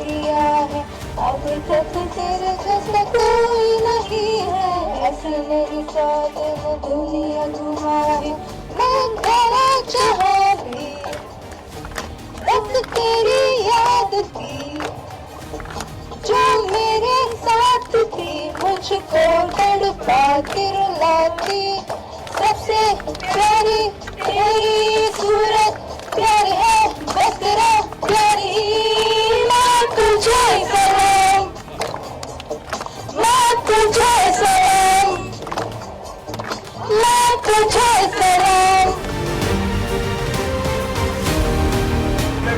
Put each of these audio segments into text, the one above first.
लिया है, अभी तक तेरे जैसा कोई नहीं है, ऐसे मेरी साथ वो दुनिया घुमा है, मैं तेरा जहाँ भी बस तेरी याद थी, जो मेरे साथ थी, मुझको तड़पाती रुलाती, सबसे प्यारी तेरी सूरत, प्यार है बस तेरा प्यारी, मैं तुझे सलाम, मैं तुझे सलाम, मैं तुझे सलाम।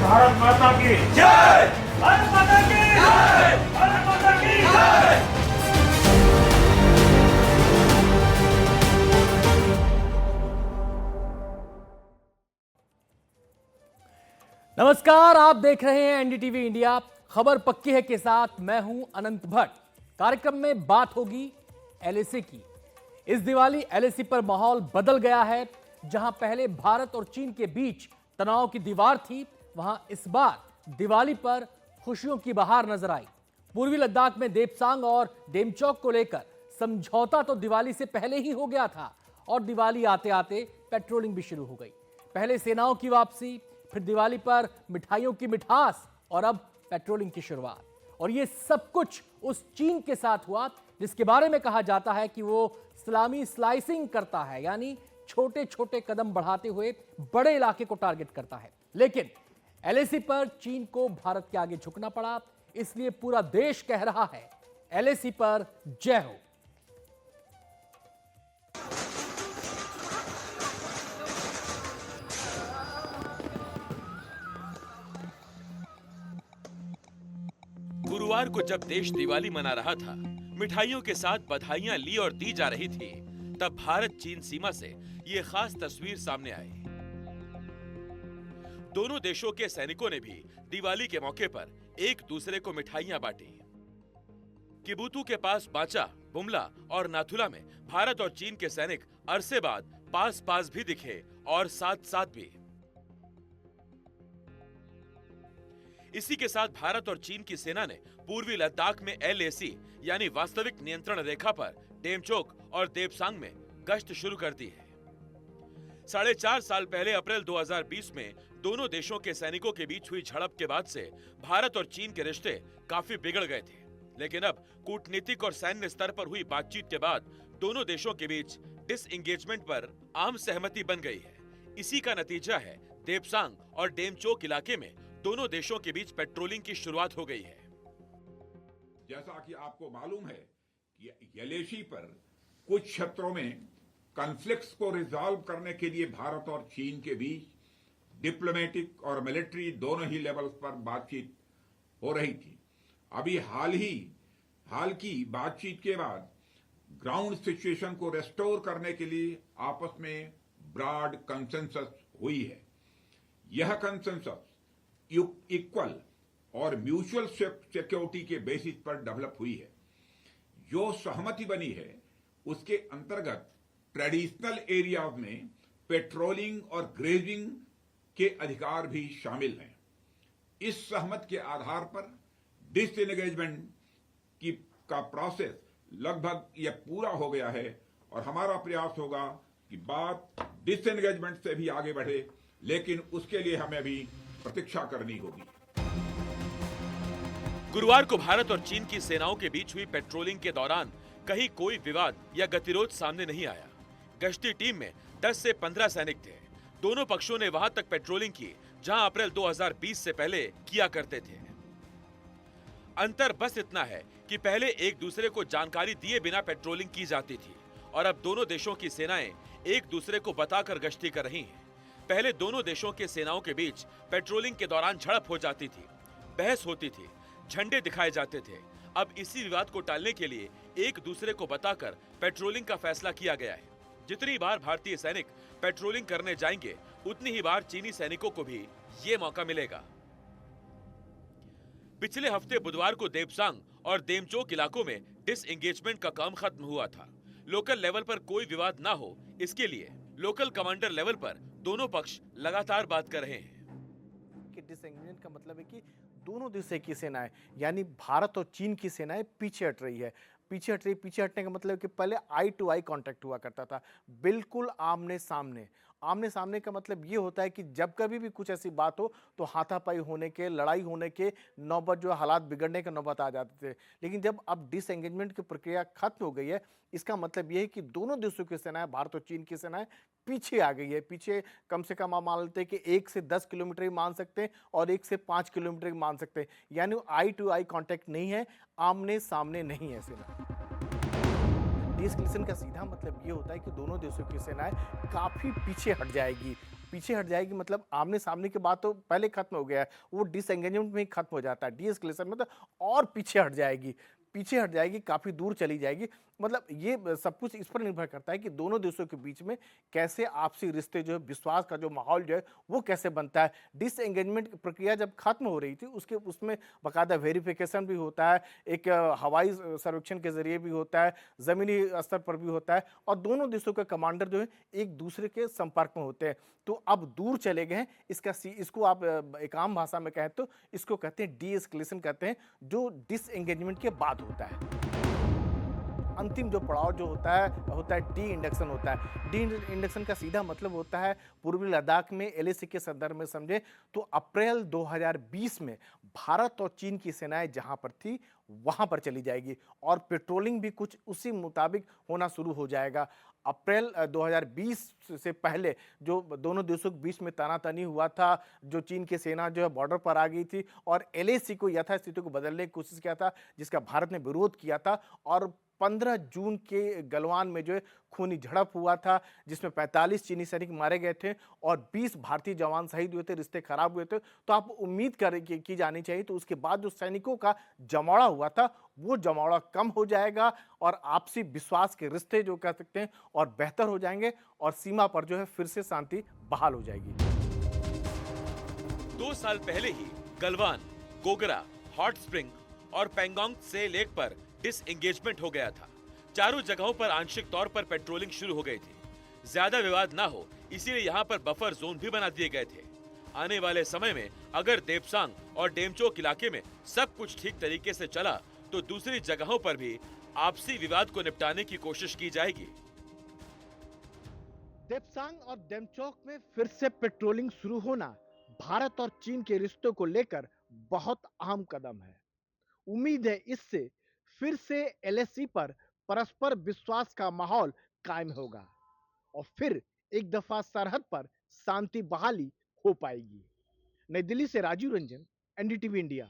भारत माता की जय, भारत माता की जय, भारत माता की जय। नमस्कार, आप देख रहे हैं एनडीटीवी इंडिया। खबर पक्की है के साथ मैं हूं अनंत भट्ट। कार्यक्रम में बात होगी एलएसी की। इस दिवाली एलएसी पर माहौल बदल गया है। जहां पहले भारत और चीन के बीच तनाव की दीवार थी, वहां इस बार दिवाली पर खुशियों की बहार नजर आई। पूर्वी लद्दाख में देपसांग और डेमचौक को लेकर समझौता तो दिवाली से पहले ही हो गया था और दिवाली आते आते पेट्रोलिंग भी शुरू हो गई। पहले सेनाओं की वापसी, फिर दिवाली पर मिठाइयों की मिठास और अब पेट्रोलिंग की शुरुआत। और ये सब कुछ उस चीन के साथ हुआ जिसके बारे में कहा जाता है कि वो सलामी स्लाइसिंग करता है, यानी छोटे छोटे कदम बढ़ाते हुए बड़े इलाके को टारगेट करता है। लेकिन एलएसी पर चीन को भारत के आगे झुकना पड़ा, इसलिए पूरा देश कह रहा है एलएसी पर जय हो। गुरुवार को जब देश दिवाली मना रहा था, मिठाइयों के साथ बधाइयां ली और दी जा रही थी, तब भारत चीन सीमा से ये खास तस्वीर सामने आई। दोनों देशों के सैनिकों ने भी दिवाली के मौके पर एक दूसरे को मिठाइयां बांटी। किबुतु के पास बांचा, बुमला और नाथुला में भारत और चीन के सैनिक अरसे बाद पास पास भी दिखे और साथ साथ भी। इसी के साथ भारत और चीन की सेना ने पूर्वी लद्दाख में एलएसी यानी वास्तविक नियंत्रण रेखा पर डेमचौक और देपसांग में गश्त शुरू कर दी है। 4.5 साल पहले अप्रैल 2020 में दोनों देशों के सैनिकों के बीच हुई झड़प के बाद से भारत और चीन के रिश्ते काफी बिगड़ गए थे। लेकिन अब कूटनीतिक और सैन्य स्तर पर हुई बातचीत के बाद दोनों देशों के बीच डिसएंगेजमेंट पर आम सहमति बन गई है। इसी का नतीजा है देपसांग और डेमचौक इलाके में दोनों देशों के बीच पेट्रोलिंग की शुरुआत हो गई है। जैसा कि आपको मालूम है कि एलएसी पर कुछ क्षेत्रों में कॉन्फ्लिक्ट्स को रिजॉल्व करने के लिए भारत और चीन के बीच डिप्लोमेटिक और मिलिट्री दोनों ही लेवल्स पर बातचीत हो रही थी। अभी हाल की बातचीत के बाद ग्राउंड सिचुएशन को रेस्टोर करने के लिए आपस में ब्रॉड कंसेंसस हुई है। यह कंसेंसस इक्वल और म्यूचुअल सिक्योरिटी के बेसिस पर डेवलप हुई है। जो सहमति बनी है उसके अंतर्गत ट्रेडिशनल एरियाज में पेट्रोलिंग और ग्रेजिंग के अधिकार भी शामिल हैं। इस सहमति के आधार पर डिसएंगेजमेंट का प्रोसेस लगभग यह पूरा हो गया है और हमारा प्रयास होगा कि बात डिसएंगेजमेंट से भी आगे बढ़े, लेकिन उसके लिए हमें भी प्रतीक्षा करनी होगी। गुरुवार को भारत और चीन की सेनाओं के बीच हुई पेट्रोलिंग के दौरान कहीं कोई विवाद या गतिरोध सामने नहीं आया। गश्ती टीम में 10 से 15 सैनिक थे। दोनों पक्षों ने वहां तक पेट्रोलिंग की जहां अप्रैल 2020 से पहले किया करते थे। अंतर बस इतना है कि पहले एक दूसरे को जानकारी दिए बिना पेट्रोलिंग की जाती थी और अब दोनों देशों की सेनाएं एक दूसरे को बताकर गश्ती कर रही हैं। पहले दोनों देशों के सेनाओं के बीच पेट्रोलिंग के दौरान झड़प हो जाती थी, बहस होती थी, झंडे दिखाए जाते थे। अब इसी विवाद को टालने के लिए एक दूसरे को बताकर पेट्रोलिंग का फैसला किया गया है। जितनी बार भारतीय सैनिक पेट्रोलिंग करने जाएंगे, उतनी ही बार चीनी सैनिकों को भी ये मौका मिलेगा। पिछले हफ्ते बुधवार को देपसांग और देमचौक इलाकों में डिसएंगेजमेंट का काम खत्म हुआ था। लोकल लेवल पर कोई विवाद ना हो, इसके लिए लोकल कमांडर लेवल पर दोनों पक्ष लगातार बात कर रहे हैं। कि डिसएंगेजमेंट का मतलब है कि दोनों देशों की सेनाएं यानी भारत और चीन की सेनाएं पीछे हट रही है। पीछे हटने का मतलब कि पहले आई टू आई कांटेक्ट हुआ करता था, बिल्कुल आमने सामने। आमने सामने का मतलब ये होता है कि जब कभी भी कुछ ऐसी बात हो तो हाथापाई होने के, लड़ाई होने के नौबत, जो हालात बिगड़ने के नौबत आ जाते थे। लेकिन जब अब डिसएंगेजमेंट की प्रक्रिया खत्म हो गई है, इसका मतलब ये है कि दोनों देशों की सेनाएं, भारत और चीन की सेनाएं पीछे आ गई है। पीछे कम से कम आप मान लेते हैं कि 1 से 10 किलोमीटर ही मान सकते हैं और 1 से 5 किलोमीटर ही मान सकते हैं। यानी आई टू आई कांटेक्ट नहीं है, आमने सामने नहीं है सेना। डीएस्केलेशन का सीधा मतलब ये होता है कि दोनों देशों की सेनाएं काफी पीछे हट जाएगी। पीछे हट जाएगी मतलब आमने सामने की बात तो पहले खत्म हो गया है, वो डिसएंगेजमेंट में ही खत्म हो जाता है। डीएस्केलेशन मतलब और पीछे हट जाएगी, काफी दूर चली जाएगी। मतलब ये सब कुछ इस पर निर्भर करता है कि दोनों देशों के बीच में कैसे आपसी रिश्ते जो है, विश्वास का जो माहौल जो है वो कैसे बनता है। डिसएंगेजमेंट की प्रक्रिया जब खत्म हो रही थी उसमें बाकायदा वेरिफिकेशन भी होता है, एक हवाई सर्वेक्षण के जरिए भी होता है, जमीनी स्तर पर भी होता है और दोनों देशों के कमांडर जो है एक दूसरे के संपर्क में होते हैं। तो अब दूर चले गए हैं, इसको आप एक आम भाषा में कहें तो इसको कहते हैं डीएस्केलेशन कहते हैं, जो डिसएंगेजमेंट के बाद होता है। अंतिम जो पड़ाव जो होता है डी इंडक्शन होता है। डी इंडक्शन का सीधा मतलब होता है पूर्वी लद्दाख में एलएसी के संदर्भ में समझे तो अप्रैल 2020 में भारत और चीन की सेनाएं जहां पर थी वहां पर चली जाएगी और पेट्रोलिंग भी कुछ उसी मुताबिक होना शुरू हो जाएगा। अप्रैल 2020 से पहले जो दोनों देशों के बीच में तनातनी हुआ था, जो चीन की सेना जो है बॉर्डर पर आ गई थी और एलएसी को यथास्थिति को बदलने की कोशिश किया था, जिसका भारत ने विरोध किया था और 15 जून के गलवान में जो है खूनी झड़प हुआ था, जिसमें 45 चीनी सैनिक मारे गए थे और 20 भारतीय जवान शहीद हुए थे, रिश्ते खराब हुए थे। तो आप उम्मीद की जानी चाहिए तो उसके बाद जो सैनिकों का जमावड़ा हुआ था वो जमावड़ा कम हो जाएगा और आपसी विश्वास के रिश्ते जो कह सकते हैं और बेहतर हो जाएंगे और सीमा पर जो है फिर से शांति बहाल हो जाएगी। 2 साल पहले ही गलवान, गोगरा, हॉट स्प्रिंग और पैंगोंग से लेक पर डिसएंगेजमेंट हो गया था। चारों जगहों पर आंशिक तौर पर पेट्रोलिंग शुरू हो गई थी। ज्यादा विवाद ना हो इसीलिए यहाँ पर बफर जोन भी बना दिए गए थे। आने वाले समय में अगर देपसांग और डेमचोक इलाके में सब कुछ ठीक तरीके से चला तो दूसरी जगहों पर भी आपसी विवाद को निपटाने की कोशिश की जाएगी। देपसांग और डेमचोक में फिर से पेट्रोलिंग शुरू होना भारत और चीन के रिश्तों को लेकर बहुत अहम कदम है। उम्मीद है इससे फिर से एलएसी पर परस्पर विश्वास का माहौल कायम होगा और फिर एक दफा सरहद पर शांति बहाली हो पाएगी। नई दिल्ली से राजीव रंजन, एनडीटीवी इंडिया।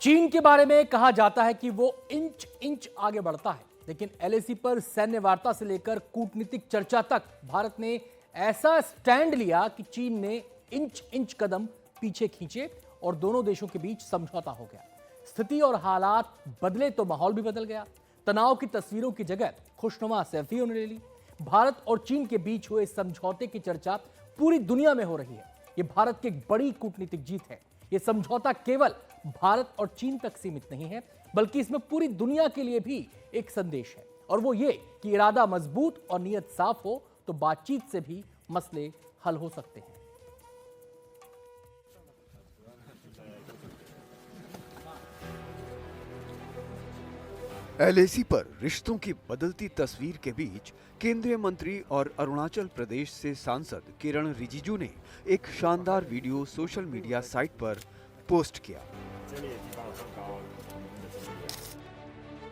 चीन के बारे में कहा जाता है कि वो इंच इंच आगे बढ़ता है, लेकिन एलएसी पर सैन्य वार्ता से लेकर कूटनीतिक चर्चा तक भारत ने ऐसा स्टैंड लिया कि चीन ने इंच इंच कदम पीछे खींचे और दोनों देशों के बीच समझौता हो गया। स्थिति और हालात बदले तो माहौल भी बदल गया। तनाव की तस्वीरों की जगह खुशनुमा सेल्फियों ने ले ली। भारत और चीन के बीच हुए समझौते की चर्चा पूरी दुनिया में हो रही है। यह भारत की एक बड़ी कूटनीतिक जीत है। यह समझौता केवल भारत और चीन तक सीमित नहीं है, बल्कि इसमें पूरी दुनिया के लिए भी एक संदेश है और वो ये कि इरादा मजबूत और नीयत साफ हो तो बातचीत से भी मसले हल हो सकते हैं। एलएसी पर रिश्तों की बदलती तस्वीर के बीच केंद्रीय मंत्री और अरुणाचल प्रदेश से सांसद किरण रिजिजू ने एक शानदार वीडियो सोशल मीडिया साइट पर पोस्ट किया।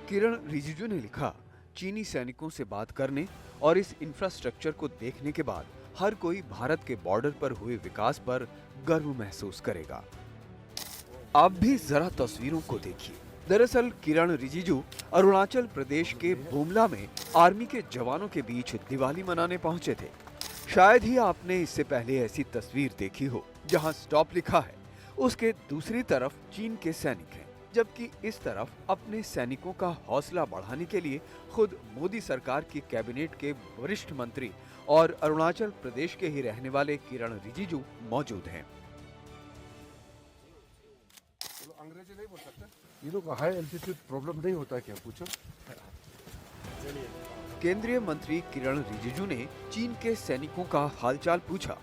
किरण रिजिजू ने लिखा, चीनी सैनिकों से बात करने और इस इंफ्रास्ट्रक्चर को देखने के बाद हर कोई भारत के बॉर्डर पर हुए विकास पर गर्व महसूस करेगा। आप भी जरा तस्वीरों को देखिए। दरअसल किरण रिजिजू अरुणाचल प्रदेश के बुमला में आर्मी के जवानों के बीच दिवाली मनाने पहुंचे थे। शायद ही आपने इससे पहले ऐसी तस्वीर देखी हो जहां स्टॉप लिखा है, उसके दूसरी तरफ चीन के सैनिक हैं, जबकि इस तरफ अपने सैनिकों का हौसला बढ़ाने के लिए खुद मोदी सरकार की कैबिनेट के वरिष्ठ मंत्री और अरुणाचल प्रदेश के ही रहने वाले किरण रिजिजू मौजूद हैं। अंग्रेजी नहीं बोल सकते? ये लोग हाई एल्टीट्यूड प्रॉब्लम नहीं होता क्या? पूछो। केंद्रीय मंत्री किरण रिजिजू ने चीन के सैनिकों का हालचाल पूछा।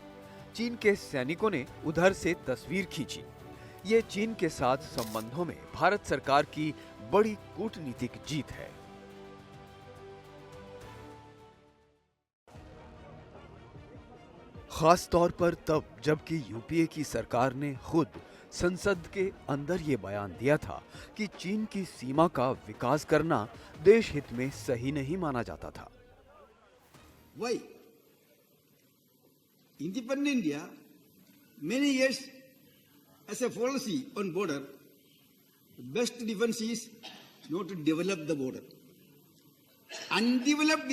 चीन के सैनिकों ने उधर से तस्वीर खींची। ये चीन के साथ संबंधों में भारत सरकार की बड़ी कूटनीतिक जीत है। खास तौर पर तब जबकि यूपीए की सरकार ने खुद संसद के अंदर ये बयान दिया था कि चीन की सीमा का विकास करना देश हित में सही नहीं माना जाता था। Why? Independent India, many years as a policy on border, best defense is not to develop the border. Undeveloped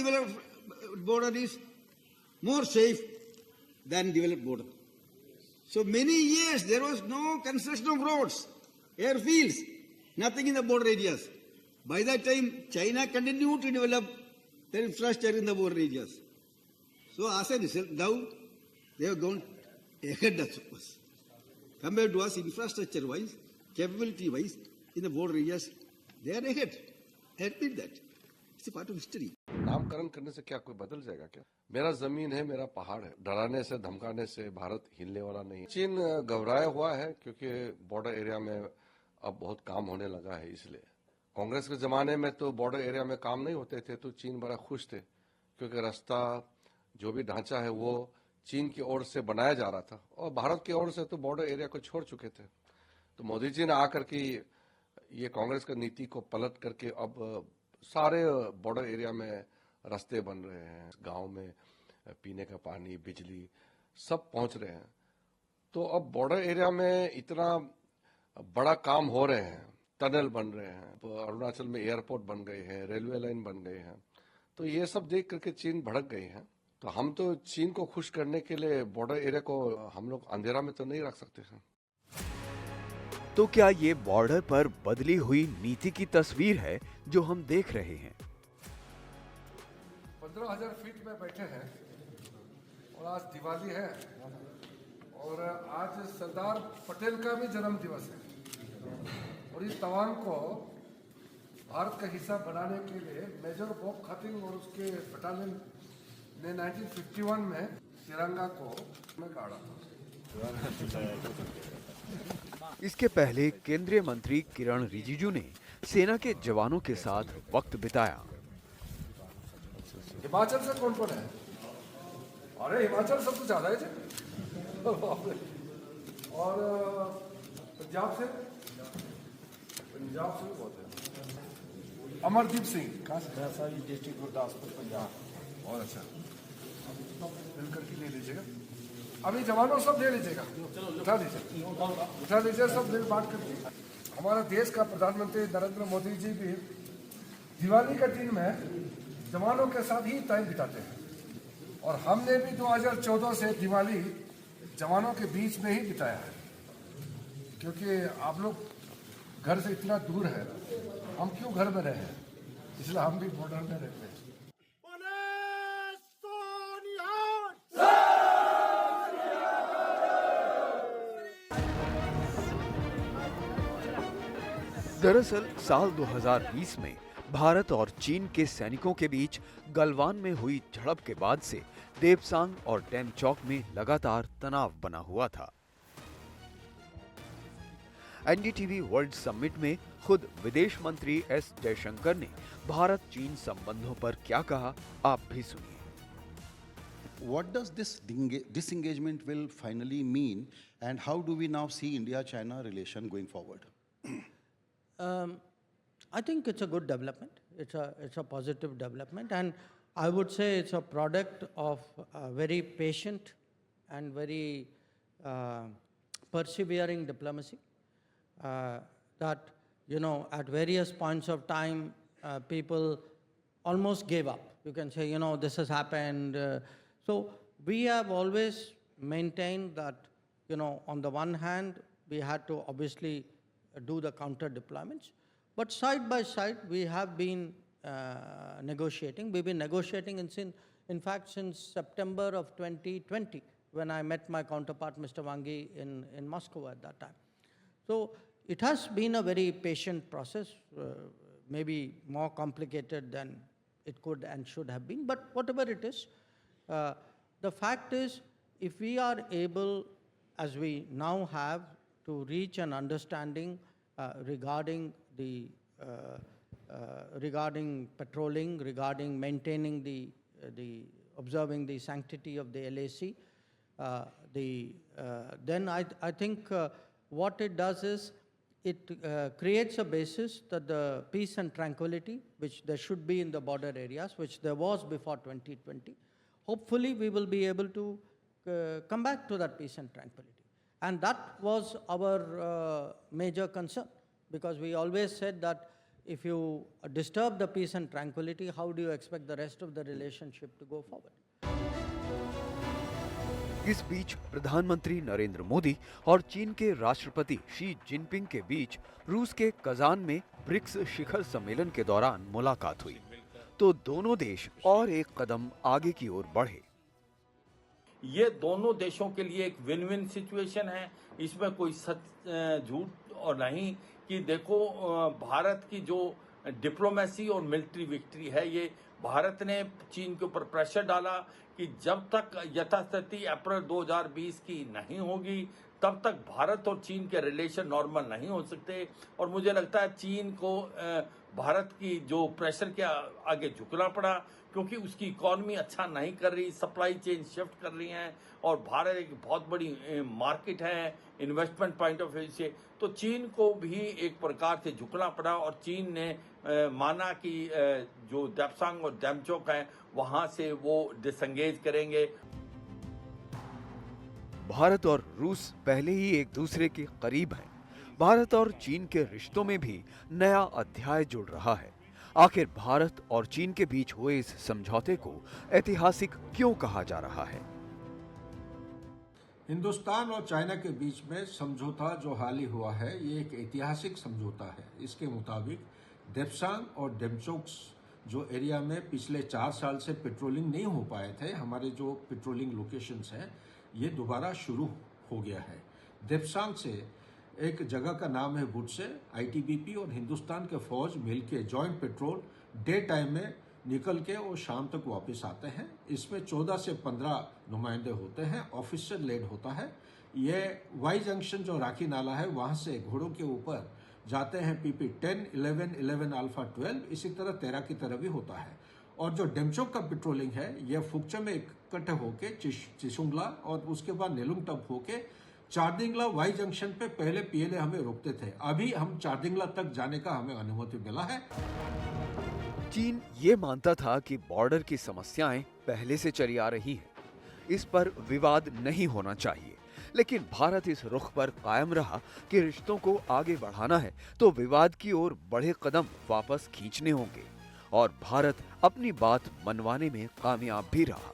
border is more safe than developed border. So many years there was no construction of roads, airfields, nothing in the border areas. By that time, China continued to develop their infrastructure in the border areas. So as a result, now they have gone ahead of us. Compared to us, infrastructure-wise, capability-wise, in the border areas, they are ahead. I admit that. It's a part of history. नामकरण करने से क्या कोई बदल जाएगा क्या? मेरा जमीन है, मेरा पहाड़ है। डराने से, धमकाने से भारत हिलने वाला नहीं। चीन घबराया हुआ है क्योंकि बॉर्डर एरिया में अब बहुत काम होने लगा है, इसलिए। कांग्रेस के जमाने में तो बॉर्डर एरिया में काम नहीं होते थे तो चीन बड़ा खुश थे क्योंकि रास्ता जो भी ढांचा है वो चीन की ओर से बनाया जा रहा था और भारत की ओर से तो बॉर्डर एरिया को छोड़ चुके थे। तो मोदी जी ने आकर के ये कांग्रेस की नीति को पलट करके अब सारे बॉर्डर एरिया में रास्ते बन रहे हैं, गांव में पीने का पानी, बिजली सब पहुंच रहे हैं। तो अब बॉर्डर एरिया में इतना बड़ा काम हो रहे हैं, टनल बन रहे हैं, अरुणाचल में एयरपोर्ट बन गए हैं, रेलवे लाइन बन गए हैं। तो ये सब देख करके चीन भड़क गई है। तो हम तो चीन को खुश करने के लिए बॉर्डर एरिया को हम लोग अंधेरा में तो नहीं रख सकते हैं। तो क्या ये बॉर्डर पर बदली हुई नीति की तस्वीर है जो हम देख रहे हैं? 15,000 फीट में बैठे हैं और आज दिवाली है और आज सरदार पटेल का भी जन्म दिवस है और इस तवांग को भारत का हिस्सा बनाने के लिए मेजर बॉब खातिंग और उसके बटालियन ने 1951 में तिरंगा को गाड़ा था। इसके पहले केंद्रीय मंत्री किरण रिजिजू ने सेना के जवानों के साथ वक्त बिताया। हिमाचल से कौन कौन है? अरे हिमाचल सबसे ज्यादा है जी। और पंजाब से भी बहुत है। अमरदीप सिंह कहाँ से? डिस्ट्रिक्ट गुरदासपुर, पंजाब। बहुत अच्छा, मिलकर के ले लीजिएगा। अभी जवानों सब ले लीजिएगा, उठा लीजिए सब मिल बांट करके। हमारा देश का प्रधानमंत्री नरेंद्र मोदी जी भी दिवाली का दिन में जवानों के साथ ही टाइम बिताते हैं और हमने भी 2014 से दिवाली जवानों के बीच में ही बिताया है क्योंकि आप लोग घर से इतना दूर है, हम क्यों घर में रहे, इसलिए हम भी बॉर्डर में रहते हैं। दरअसल साल 2020 में भारत और चीन के सैनिकों के बीच गलवान में हुई झड़प के बाद से देपसांग और डेमचौक में लगातार तनाव बना हुआ था। एनडीटीवी वर्ल्ड समिट में खुद विदेश मंत्री एस जयशंकर ने भारत चीन संबंधों पर क्या कहा, आप भी सुनिए। What does this disengagement will finally mean, and how do we now see India-China relation going forward? I think it's a good development. It's a positive development, and I would say it's a product of very patient and very persevering diplomacy. That at various points of time, people almost gave up. You can say, this has happened. So we have always maintained that, on the one hand, we had to obviously do the counter deployments, but side by side we have been negotiating. We've been negotiating in fact since September of 2020 when I met my counterpart Mr. Wang Yi in Moscow at that time. So it has been a very patient process, maybe more complicated than it could and should have been, but whatever it is, the fact is if we are able, as we now have, to reach an understanding regarding the regarding patrolling, regarding maintaining the observing the sanctity of the LAC, then I think what it does is it creates a basis that the peace and tranquility, which there should be in the border areas, which there was before 2020, hopefully we will be able to come back to that peace and tranquility. And that was our major concern, because we always said that if you disturb the peace and tranquility, how do you expect the rest of the relationship to go forward? इस बीच प्रधानमंत्री नरेंद्र मोदी और चीन के राष्ट्रपति Xi Jinping के बीच रूस के Kazan में ब्रिक्स शिखर सम्मेलन के दौरान मुलाकात हुई, तो दोनों देश और एक कदम आगे की ओर बढ़े। ये दोनों देशों के लिए एक विन विन सिचुएशन है, इसमें कोई सच झूठ और नहीं कि देखो भारत की जो डिप्लोमेसी और मिलिट्री विक्ट्री है, ये भारत ने चीन के ऊपर प्रेशर डाला कि जब तक यथास्थिति अप्रैल 2020 की नहीं होगी तब तक भारत और चीन के रिलेशन नॉर्मल नहीं हो सकते। और मुझे लगता है चीन को भारत की जो प्रेशर के आगे झुकना पड़ा, क्योंकि उसकी इकॉनमी अच्छा नहीं कर रही, सप्लाई चेन शिफ्ट कर रही हैं और भारत एक बहुत बड़ी मार्केट है इन्वेस्टमेंट पॉइंट ऑफ व्यू से, तो चीन को भी एक प्रकार से झुकना पड़ा। और चीन ने माना कि जो देप्सांग और डेमचोक हैं वहां से वो डिसंगेज करेंगे। भारत और रूस पहले ही एक दूसरे के करीब हैं। भारत और चीन के रिश्तों में भी नया अध्याय जुड़ रहा है। आखिर भारत और चीन के बीच हुए इस समझौते को ऐतिहासिक क्यों कहा जा रहा है? हिंदुस्तान और चाइना के बीच में समझौता जो हाल ही हुआ है, ये एक ऐतिहासिक समझौता है। इसके मुताबिक देप्सांग और डेमचोक्स जो एरिया में पिछले 4 साल से पेट्रोलिंग नहीं हो पाए थे, हमारे जो पेट्रोलिंग लोकेशंस हैं, ये दोबारा शुरू हो गया है। देप्सांग से एक जगह का नाम है बुटसे, आईटीबीपी और हिंदुस्तान के फौज मिलके जॉइंट पेट्रोल डे टाइम में निकल के और शाम तक वापस आते हैं। इसमें 14 से 15 नुमाइंदे होते हैं, ऑफिसर लेड होता है। ये वाई जंक्शन जो राखी नाला है वहां से घोड़ों के ऊपर जाते हैं पीपी 10, 11, 11 अल्फा 12, इसी तरह 13 की तरह भी होता है। और जो डेमचोक का पेट्रोलिंग है यह फुकचे में इकट्ठे होके चिशुंगला और उसके बाद नेलुंग तक होके चारदिंगला वाई जंक्शन पे पहले पीएलए हमें रोकते थे। अभी हम चारदिंगला तक जाने का हमें अनुमति मिला है। चीन ये मानता था कि बॉर्डर की समस्याएं पहले से चली आ रही हैं, इस पर विवाद नहीं होना चाहिए। लेकिन भारत इस रुख पर कायम रहा कि रिश्तों को आगे बढ़ाना है तो विवाद की ओर बड़े कदम वापस खींचने होंगे, और भारत अपनी बात मनवाने में कामयाब भी रहा।